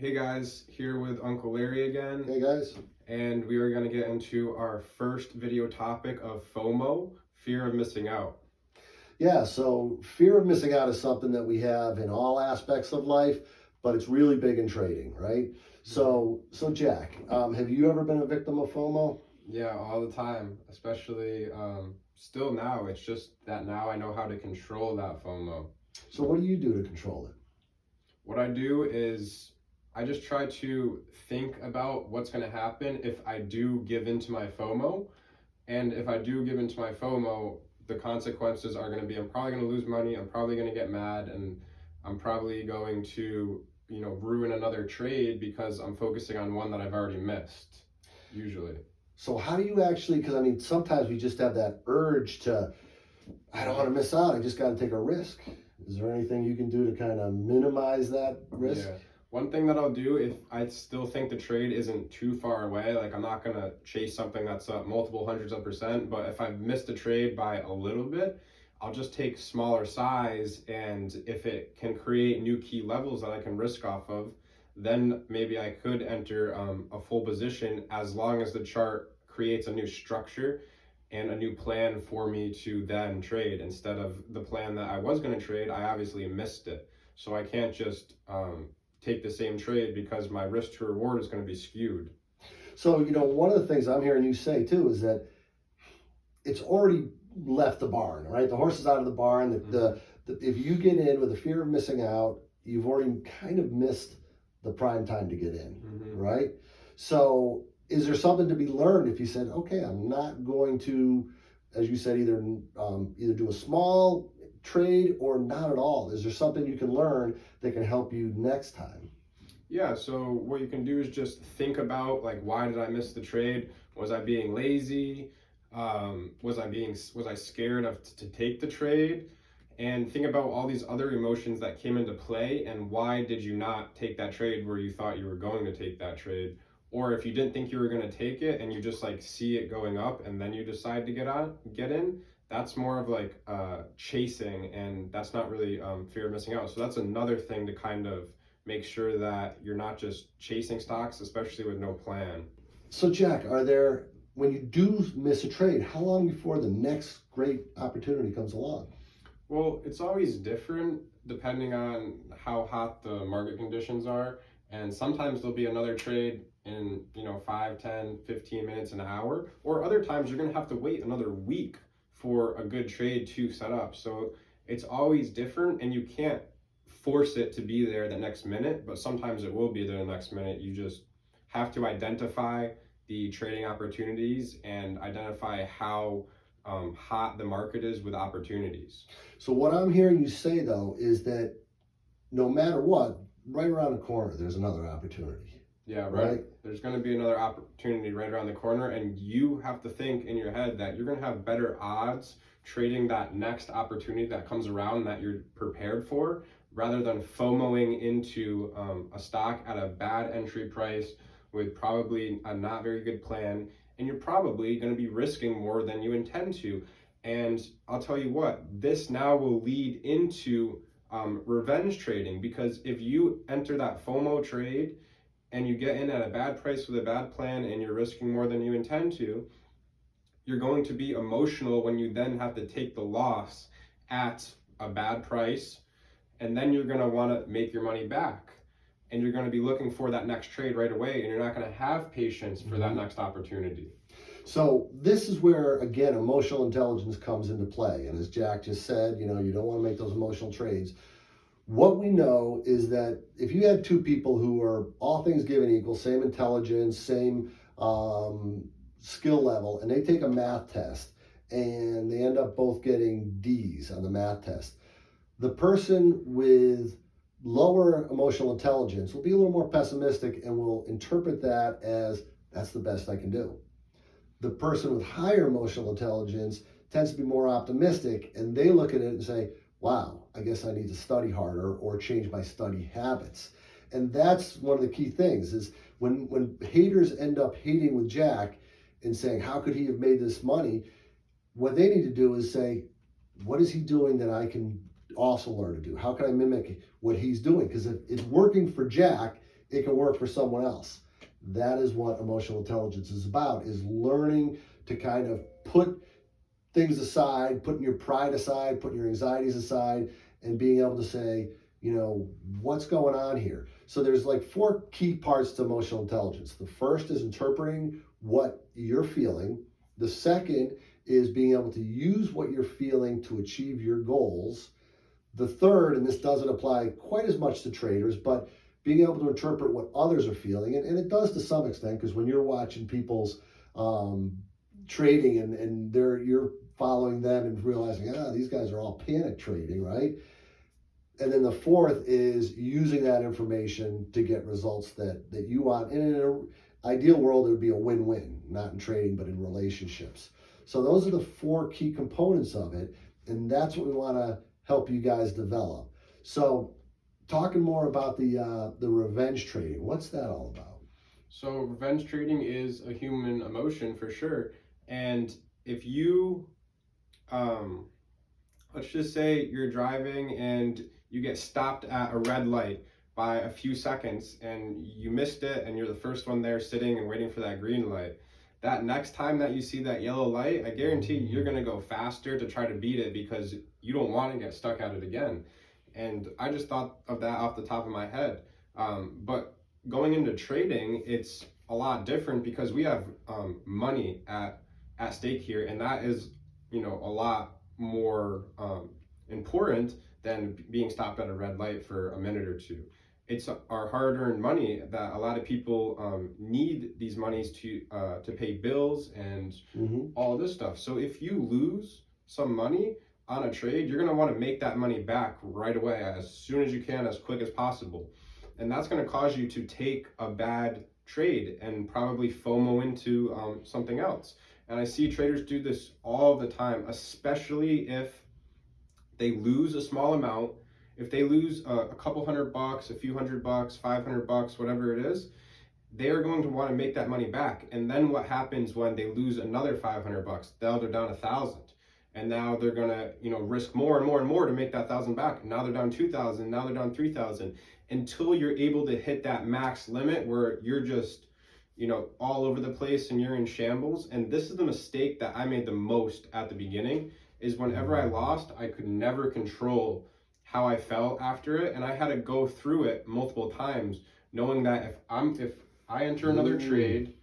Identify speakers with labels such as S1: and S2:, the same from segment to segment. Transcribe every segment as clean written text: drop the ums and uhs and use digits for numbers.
S1: Hey guys, here with Uncle Larry again,
S2: Hey guys.
S1: and we are going to get into our first video topic of FOMO, fear of missing out.
S2: Yeah, so fear of missing out is something that we have in all aspects of life, but it's really big in trading, right? So Jack, have you ever been a victim of FOMO?
S1: Yeah, all the time, especially still now. It's just that now I know how to control that FOMO.
S2: So what do you do to control it?
S1: What I do is I just try to think about what's going to happen if I do give into my FOMO. And if I do give into my FOMO, the consequences are going to be I'm probably going to lose money, I'm probably going to get mad, and I'm probably going to, ruin another trade because I'm focusing on one that I've already missed, usually.
S2: So how do you actually, because I mean, sometimes we just have that urge to, I don't want to miss out, I just got to take a risk. Is there anything you can do to kind of minimize that risk?
S1: Yeah. One thing that I'll do if I still think the trade isn't too far away, like I'm not going to chase something that's up multiple hundreds of percent, but if I've missed a trade by a little bit, I'll just take smaller size, and if it can create new key levels that I can risk off of, then maybe I could enter a full position as long as the chart creates a new structure and a new plan for me to then trade instead of the plan that I was going to trade. I obviously missed it. So I can't just take the same trade because my risk to reward is going to be skewed.
S2: So, one of the things I'm hearing you say too is that it's already left the barn, right? The horse is out of the barn. If you get in with the fear of missing out, you've already kind of missed the prime time to get in, right? So is there something to be learned if you said, okay, I'm not going to, as you said, either do a small trade or not at all? Is there something you can learn that can help you next time?
S1: Yeah, so what you can do is just think about, like, why did I miss the trade? Was I being lazy? Was I scared to take the trade? And think about all these other emotions that came into play, and why did you not take that trade where you thought you were going to take that trade? Or if you didn't think you were going to take it and you just like see it going up and then you decide to get in, that's more of like chasing, and that's not really fear of missing out. So that's another thing to kind of make sure that you're not just chasing stocks, especially with no plan.
S2: So Jack, when you do miss a trade, how long before the next great opportunity comes along?
S1: Well, it's always different depending on how hot the market conditions are. And sometimes there'll be another trade in, 5, 10, 15 minutes, an hour. Or other times you're going to have to wait another week for a good trade to set up. So it's always different, and you can't force it to be there the next minute, but sometimes it will be there the next minute. You just have to identify the trading opportunities and identify how hot the market is with opportunities.
S2: So what I'm hearing you say though is that no matter what, right around the corner, there's another opportunity.
S1: Yeah, right. There's going to be another opportunity right around the corner, and you have to think in your head that you're going to have better odds trading that next opportunity that comes around that you're prepared for, rather than FOMOing into a stock at a bad entry price with probably a not very good plan, and you're probably going to be risking more than you intend to. And I'll tell you what, this now will lead into revenge trading, because if you enter that FOMO trade and you get in at a bad price with a bad plan and you're risking more than you intend to, you're going to be emotional when you then have to take the loss at a bad price, and then you're going to want to make your money back, and you're going to be looking for that next trade right away, and you're not going to have patience for that next opportunity.
S2: So this is where, again, emotional intelligence comes into play. And as Jack just said, you don't want to make those emotional trades. What we know is that if you had two people who are, all things given equal, same intelligence, same skill level, and they take a math test and they end up both getting D's on the math test, the person with lower emotional intelligence will be a little more pessimistic and will interpret that as, that's the best I can do. The person with higher emotional intelligence tends to be more optimistic, and they look at it and say, wow, I guess I need to study harder or change my study habits. And that's one of the key things is when haters end up hating with Jack and saying, how could he have made this money? What they need to do is say, what is he doing that I can also learn to do? How can I mimic what he's doing? Because if it's working for Jack, it can work for someone else. That is what emotional intelligence is about, is learning to kind of put things aside, putting your pride aside, putting your anxieties aside, and being able to say, what's going on here? So there's like 4 key parts to emotional intelligence. The first is interpreting what you're feeling. The second is being able to use what you're feeling to achieve your goals. The third, and this doesn't apply quite as much to traders, but being able to interpret what others are feeling, and it does to some extent, because when you're watching people's trading and you're following them and realizing, these guys are all panic trading, right? And then the fourth is using that information to get results that you want. And in an ideal world, it would be a win-win, not in trading, but in relationships. So those are the 4 key components of it, and that's what we want to help you guys develop. So talking more about the revenge trading, what's that all about?
S1: So revenge trading is a human emotion for sure. And if you, let's just say you're driving and you get stopped at a red light by a few seconds and you missed it and you're the first one there sitting and waiting for that green light. That next time that you see that yellow light, I guarantee you're going to go faster to try to beat it because you don't want to get stuck at it again. And I just thought of that off the top of my head. But going into trading, it's a lot different because we have money at stake here, and that is, a lot more important than being stopped at a red light for a minute or two. It's our hard-earned money that a lot of people need these monies to pay bills and all this stuff. So if you lose some money on a trade, you're going to want to make that money back right away, as soon as you can, as quick as possible. And that's going to cause you to take a bad trade and probably FOMO into something else. And I see traders do this all the time, especially if they lose a small amount. If they lose a couple $100, a few $100, $500, whatever it is, they're going to want to make that money back. And then what happens when they lose another $500? Now they're down 1,000. And now they're gonna, risk more and more and more to make that 1,000 back. Now they're down 2,000. Now they're down 3,000. Until you're able to hit that max limit where you're just, all over the place and you're in shambles. And this is the mistake that I made the most at the beginning. Is whenever I lost, I could never control how I felt after it, and I had to go through it multiple times, knowing that if I enter another trade,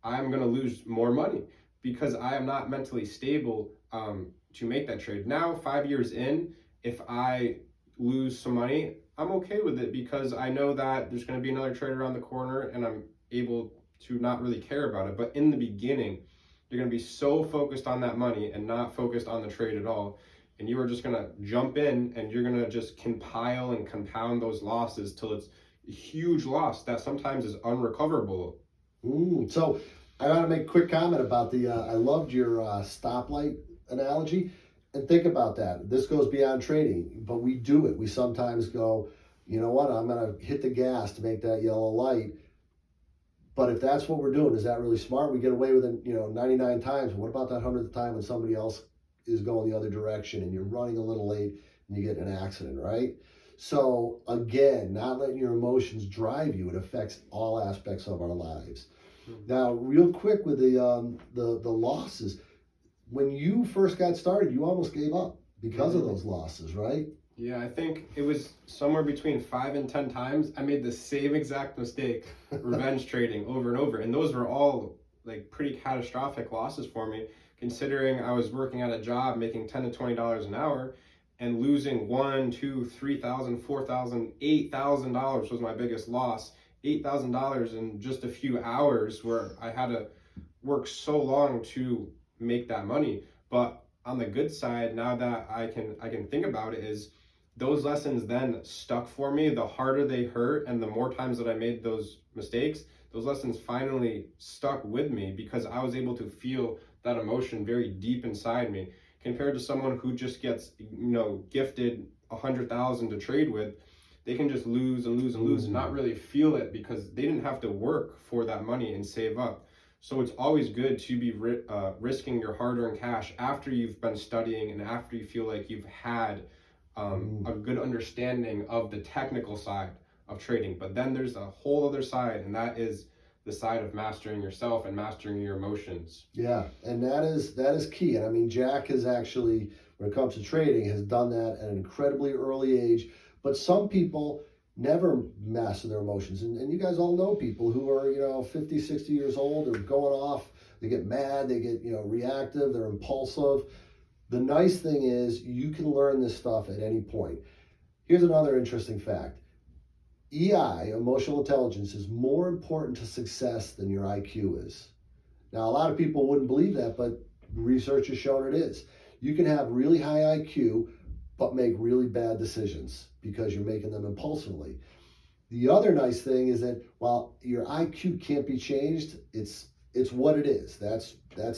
S1: I'm gonna lose more money because I am not mentally stable to make that trade. Now, 5 years in, if I lose some money, I'm okay with it because I know that there's gonna be another trade around the corner, and I'm able to not really care about it. But in the beginning, you're going to be so focused on that money and not focused on the trade at all. And you are just going to jump in and you're going to just compile and compound those losses till it's a huge loss that sometimes is unrecoverable.
S2: So I want to make a quick comment about I loved your stoplight analogy. And think about that. This goes beyond trading, but we do it. We sometimes go, you know what, I'm going to hit the gas to make that yellow light. But if that's what we're doing, is that really smart? We get away with it, 99 times. What about that 100th time when somebody else is going the other direction and you're running a little late and you get in an accident, right? So again, not letting your emotions drive you. It affects all aspects of our lives. Now, real quick with the losses, when you first got started, you almost gave up because of those losses, right?
S1: Yeah, I think it was somewhere between 5 and 10 times I made the same exact mistake, revenge trading over and over. And those were all like pretty catastrophic losses for me, considering I was working at a job making $10 to $20 an hour and losing $1,000, $2,000, $3,000, $4,000, $8,000 was my biggest loss. $8,000 in just a few hours where I had to work so long to make that money. But on the good side, now that I can think about it, is those lessons then stuck for me. The harder they hurt and the more times that I made those mistakes, those lessons finally stuck with me because I was able to feel that emotion very deep inside me, compared to someone who just gets, gifted 100,000 to trade with. They can just lose and lose and lose and not really feel it because they didn't have to work for that money and save up. So it's always good to be risking your hard-earned cash after you've been studying and after you feel like you've had a good understanding of the technical side of trading. But then there's a whole other side, and that is the side of mastering yourself and mastering your emotions.
S2: Yeah, and that is key. And I mean, Jack has actually, when it comes to trading, has done that at an incredibly early age. But some people never master their emotions. And you guys all know people who are, 50, 60 years old, they're going off, they get mad, they get, reactive, they're impulsive. The nice thing is you can learn this stuff at any point. Here's another interesting fact. EI, emotional intelligence, is more important to success than your IQ is. Now, a lot of people wouldn't believe that, but research has shown it is. You can have really high IQ, but make really bad decisions because you're making them impulsively. The other nice thing is that while your IQ can't be changed, it's what it is. That's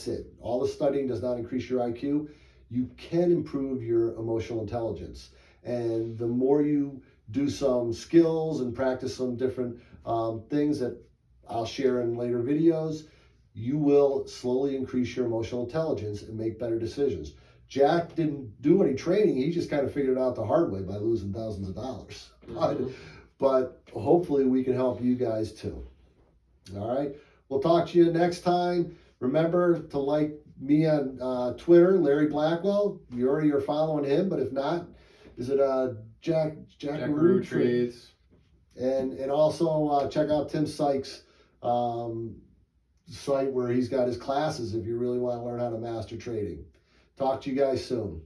S2: it. All the studying does not increase your IQ. You can improve your emotional intelligence. And the more you do some skills and practice some different things that I'll share in later videos, you will slowly increase your emotional intelligence and make better decisions. Jack didn't do any training. He just kind of figured it out the hard way by losing thousands of dollars.
S1: Mm-hmm.
S2: But hopefully we can help you guys too. All right. We'll talk to you next time. Remember to like me on Twitter, Larry Blackwell. You already are following him, but if not, is it Jackaroo
S1: Trades?
S2: And also check out Tim Sykes' site where he's got his classes if you really want to learn how to master trading. Talk to you guys soon.